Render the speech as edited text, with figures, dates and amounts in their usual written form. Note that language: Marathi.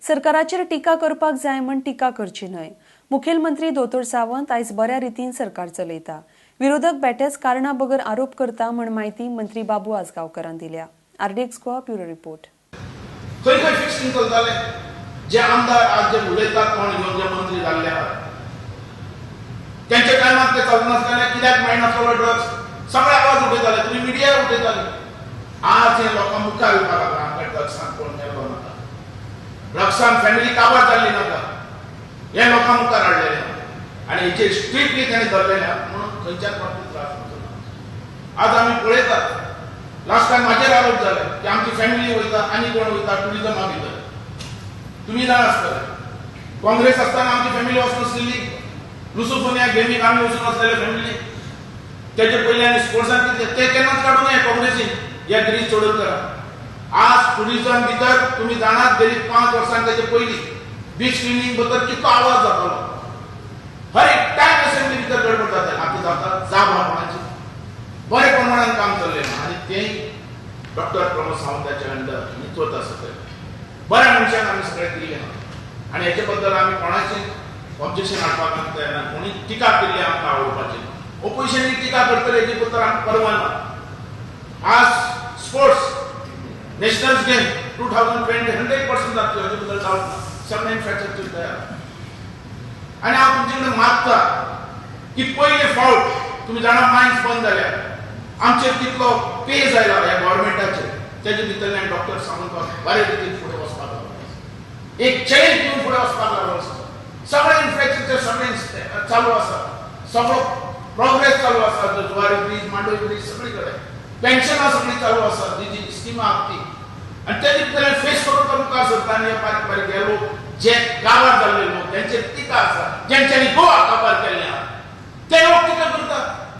सरकाराचेर टिका करपाक जाय म्हण टिका करची न्हय। मुखेलमंत्री दोतोर सावंत आयज बऱ्या रितीन सरकार चलयता। विरोधक बेठेच कारणा बगर आरोप करता म्हण माहिती मंत्री बाबू आसगांवकारान दिल्या। RDX Goa bureau report. खंय खंय फिक्सिंग चलताले जे आमदार आज जे उलयतात कोण घेवन जे मंत्री जाल्ले आहात त्यांच्या टायमार ते चलनासले कित्याक मेळनासलो ड्रग्स सगळे आवाज उठयताले, तुम्ही मिडियार उठयताले। आज हे लोकां मुखार येवपाक लागला आमकां ड्रग्सान कोण मेलो नाका, ड्रग्सान फॅमिली काबार जाल्ली नाका, हे लोकां मुखार हाडलेले आनी हेचेर स्ट्रिक्टली ताणें धरलेले आहात म्हणून खंयच्याच बाबतींत त्रास जावचो। आज आमी पळयतात लास्ट टायम म्हाजेर आरोप जाले की आमची फॅमिली वयता आनी कोण वयता टुरिजमा भितर। तुम्ही जाण आसतले काँग्रेस आसतना आमची फॅमिली वचनासली, लुसोफोनिया गेमीक आमी वचून आसलेले फॅमिली, तेजे पयलीं आनी स्पोर्ट्सान कितें ते केन्नाच काडूं नये काँग्रेसीन ह्या गिरीश चोडणकरान। आज टुरिजम भितर तुम्ही जाणात गेली 5 वर्सां तेजे पयलीं बीच क्लिनिंग बद्दल कितलो आवाज जातालो, हर एक टायम असेंब्ली भितर गडबड जाताली, आतां जाता जाब कोणाची बरे प्रमाणान काम चल्लें आनी तें डॉक्टर प्रमोद सावंताच्या अंडर नेतृत्व आसा बऱ्या मनशांक आमी सगळे दिले आनी हेचे बद्दल आमी कोणाचें ऑब्जेक्शन हाडपाक आमी तयार ना। कोणी टिका केल्ली आमकां आवडपाची ना, ओपोजिशनाची टिका करतले हेची बद्दल आमकां परवा ना। आज स्पोर्ट्स नॅशनल गेम 2020 100% जातलो हेचे बद्दल डावट ना, सगळे इन्फ्रास्ट्रक्चर तयार आनी हांव तुमचे कडेन मागता की पयले फावट तुम्ही जाणा मायन्स बंद जाल्या, आमचेर कितलो पेज आयला ह्या गव्हर्मेंटाचेर, तेजे भितरल्यान डॉक्टर सावंत बरे रितीन फुडें वचपाक लागलो, एक चॅलेंज घेवन फुडें वचपाक लागलो। सगळे इन्फ्रास्ट्रक्चर सगळे चालू आसा, सगळो प्रोग्रेस चालू आसा, जुवारी ब्रीज मांडोळी ब्रीज सगळी कडेन पेन्शनां सगळी चालू आसा, जी स्किमा आहा ती आनी तेजे भितरल्यान फेस करून तो मुखार सरता आनी बारीक बारीक हे लोक जे काबार जाल्ले लोक तेंचेर टिका आसा, जेंच्यांनी गोवा काबार केल्ले आहा